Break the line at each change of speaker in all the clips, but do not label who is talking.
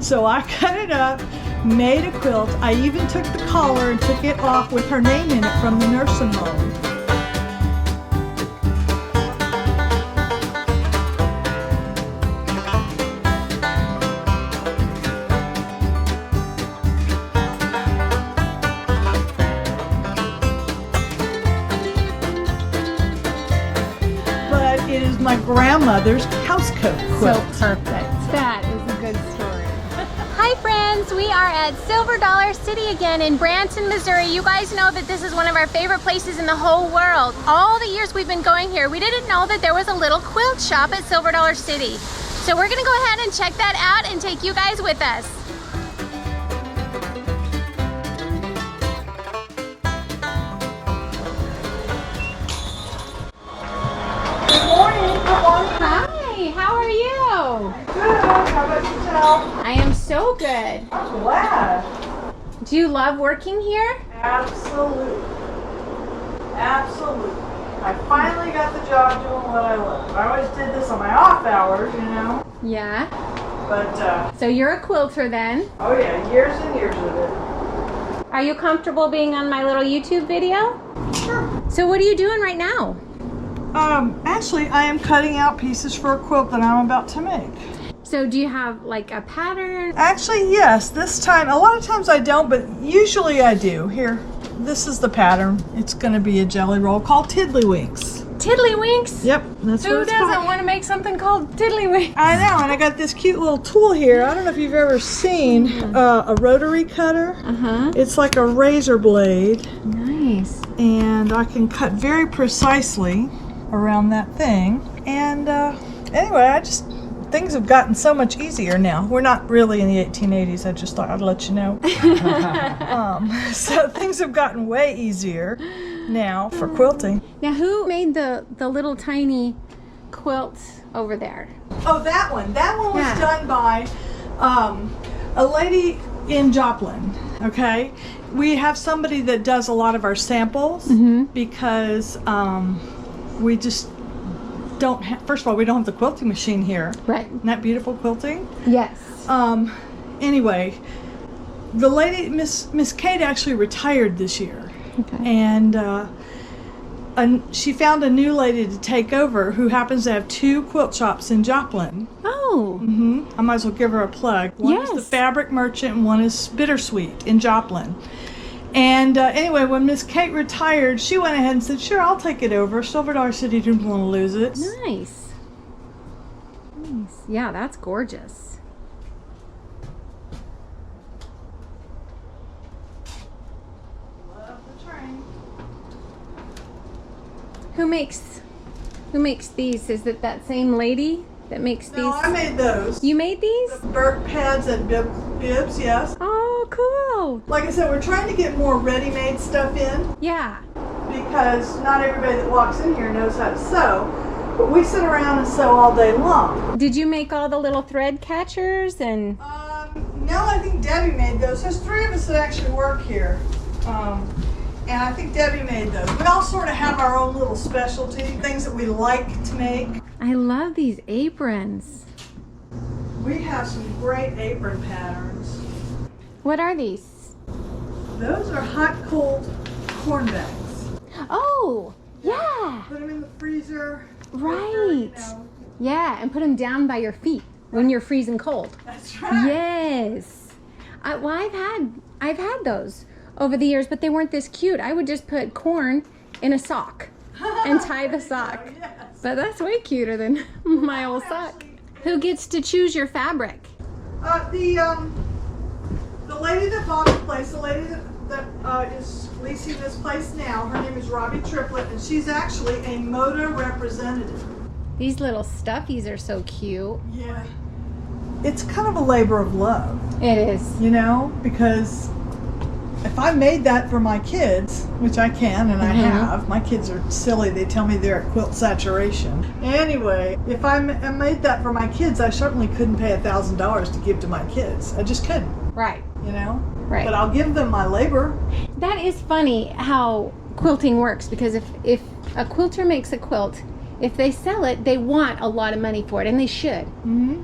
So I cut it up, made a quilt. I even took the collar and took it off with her name in it from the nursing home. But it is my grandmother's housecoat quilt.
So perfect. That is a good story. Hi friends, we are at Silver Dollar City again in Branson, Missouri. You guys know that this is one of our favorite places in the whole world. All the years we've been going here, we didn't know that there was a little quilt shop at Silver Dollar City. So we're gonna go ahead and check that out and take you guys with us.
Good morning, come on.
Hi, how are you?
Good, how about yourself?
I am so good.
I'm glad.
Do you love working here?
Absolutely. Absolutely. I finally got the job doing what I love. I always did this on my off hours, you know.
Yeah.
But,
So you're a quilter then?
oh yeah, years and years of it.
Are you comfortable being on my little YouTube video?
Sure.
So what are you doing right now?
Actually, I am cutting out pieces for a quilt that I'm about to make.
So do you have like a pattern?
Actually, yes. This time, a lot of times I don't, but usually I do. Here, this is the pattern. It's going to be a jelly roll called Tiddlywinks.
Tiddlywinks?
Yep, that's
Who
what it's
doesn't
called.
want to make something called Tiddlywinks?
I know, and I got this cute little tool here. I don't know if you've ever seen a rotary cutter.
Uh-huh.
It's like a razor blade,
Nice.
and I can cut very precisely around that thing. And anyway, things have gotten so much easier now. We're not really in the 1880s. I just thought I'd let you know. So things have gotten way easier now for quilting.
Now who made the little tiny quilt over there?
Oh, that one. That one was
Yeah.
done by a lady in Joplin. Okay, we have somebody that does a lot of our samples because we just don't have. First of all, we don't have the quilting machine here.
Right.
Isn't that beautiful quilting?
Yes.
Anyway, the lady, Miss Kate, actually retired this year.
Okay.
And she found a new lady to take over who happens to have 2 quilt shops in Joplin.
Oh.
I might as well give her a plug. One is the
Yes.
Fabric Merchant and one is Bittersweet in Joplin. And anyway, when Miss Kate retired, she went ahead and said, sure, I'll take it over. Silver Dollar City didn't want to lose it.
Nice. Nice. Yeah, that's gorgeous.
Love the train.
Who makes these? Is it that same lady that makes these?
No, I made those.
You made these?
The Burt pads and bibs, yes.
Oh, cool.
Like I said, we're trying to get more ready-made stuff in
Yeah.
because not everybody that walks in here knows how to sew. But we sit around and sew all day long.
Did you make all the little thread catchers and?
No, I think Debbie made those. There's 3 of us that actually work here. And I think Debbie made those. We all sort of have our own little specialty, things that we like to make.
I love these aprons.
We have some great apron patterns.
What are these?
Those are hot, cold corn bags.
Oh, yeah.
Put them in the freezer.
Right. Yeah, and put them down by your feet when you're freezing cold.
That's right.
Yes. Well, I've had those over the years, but they weren't this cute. I would just put corn in a sock and tie the sock.
Yes.
But that's way cuter than my old sock. Who gets to choose your fabric?
The lady that bought the place, the lady that is leasing this place now, her name is Robbie Triplett, and she's actually a MODA representative.
These little stuffies are so cute.
Yeah. It's kind of a labor of love,
It is.
you know, because if I made that for my kids, which I can and I have, my kids are silly, they tell me they're at quilt saturation. Anyway, if I made that for my kids, I certainly couldn't pay $1,000 to give to my kids. I just couldn't,
Right.
you know?
Right.
But I'll give them my labor.
That is funny how quilting works, because if a quilter makes a quilt, if they sell it, they want a lot of money for it, and they should.
Mm-hmm.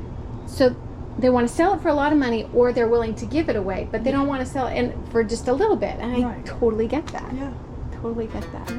So they want to sell it for a lot of money, or they're willing to give it away, but they don't want to sell it for just a little bit. And I totally get that.
Yeah.
Totally get that.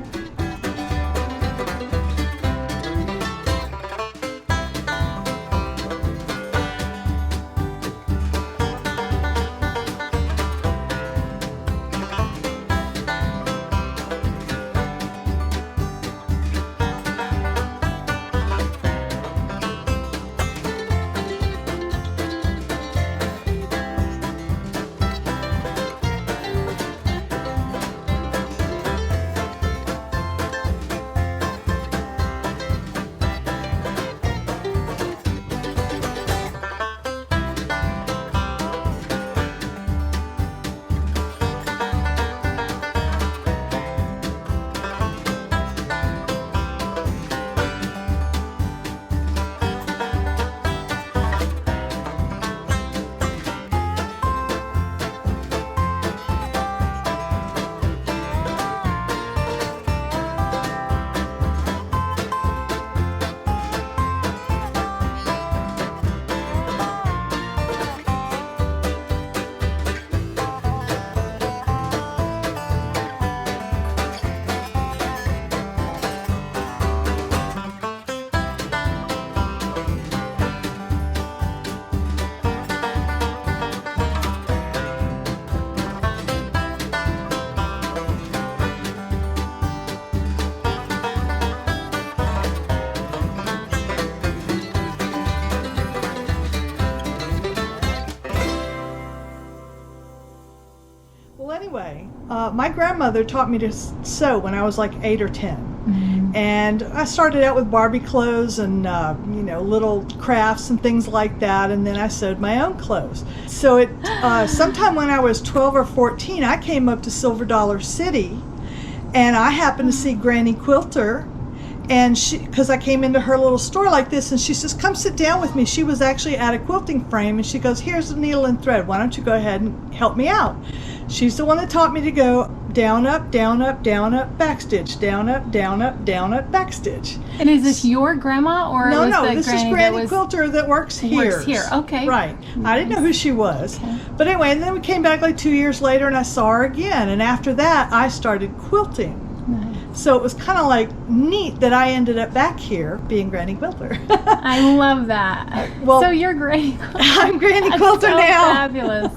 Anyway, my grandmother taught me to sew when I was like 8 or 10. Mm-hmm. And I started out with Barbie clothes and, little crafts and things like that. And then I sewed my own clothes. So sometime when I was 12 or 14, I came up to Silver Dollar City and I happened to see Granny Quilter. And because I came into her little store like this, and she says, come sit down with me. She was actually at a quilting frame, and she goes, here's the needle and thread. Why don't you go ahead and help me out? She's the one that taught me to go down, up, down, up, down, up, backstitch, down, up, down, up, down, up, backstitch.
And is this your grandma, or
no,
was
this is Granny Quilter that works here.
Works here, okay.
Right. Nice. I didn't know who she was.
Okay.
But anyway, and then we came back like 2 years later, and I saw her again. And after that, I started quilting.
Nice.
So it was kind of like neat that I ended up back here being Granny Quilter.
I love that. So you're Granny Quilter.
I'm Granny Quilter now.
Fabulous.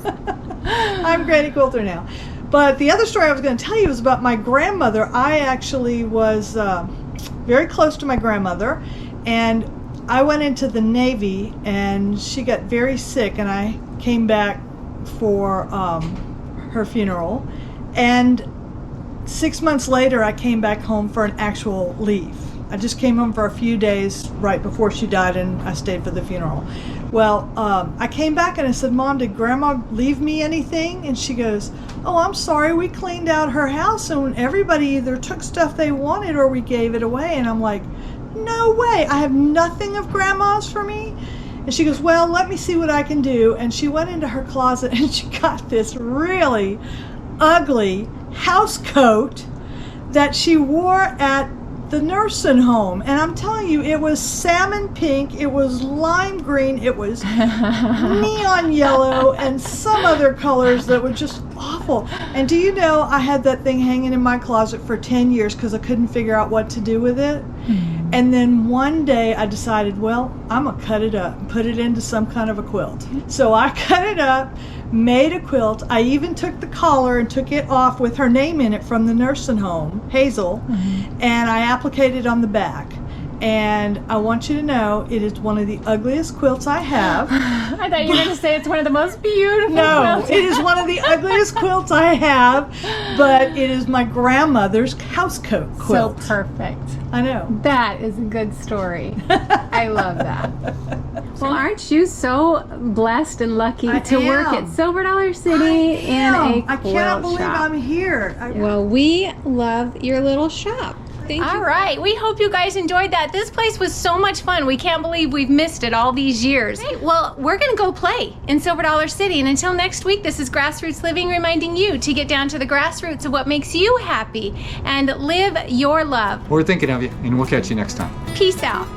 I'm Granny Quilter now. But the other story I was going to tell you was about my grandmother. I actually was very close to my grandmother, and I went into the Navy, and she got very sick, and I came back for her funeral. And 6 months later, I came back home for an actual leave. I just came home for a few days right before she died, and I stayed for the funeral. Well, I came back and I said, Mom, did Grandma leave me anything? And she goes, oh, I'm sorry, we cleaned out her house and everybody either took stuff they wanted or we gave it away. And I'm like, no way, I have nothing of Grandma's for me? And she goes, well, let me see what I can do. And she went into her closet and she got this really ugly house coat that she wore at the nursing home, and I'm telling you, it was salmon pink, it was lime green, it was neon yellow, and some other colors that were just awful. And do you know, I had that thing hanging in my closet for 10 years because I couldn't figure out what to do with it. And then one day I decided, well, I'm gonna cut it up and put it into some kind of a quilt. So I cut it up, made a quilt. I even took the collar and took it off with her name in it from the nursing home, Hazel, and I appliqued it on the back. And I want you to know, it is one of the ugliest quilts I have.
I thought you were going to say it's one of the most beautiful
quilts.
No,
it is one of the ugliest quilts I have, but it is my grandmother's housecoat quilt.
So perfect.
I know.
That is a good story. I love that. Well, aren't you so blessed and lucky to work at Silver Dollar City in a quilt
I cannot believe
shop.
I'm here.
Well, we love your little shop. Thank you.
All right, we hope you guys enjoyed that. This place was so much fun. We can't believe we've missed it all these years. Hey, well, we're gonna go play in Silver Dollar City. And until next week, this is Grassroots Living reminding you to get down to the grassroots of what makes you happy and live your love.
We're thinking of you, and we'll catch you next time.
Peace out.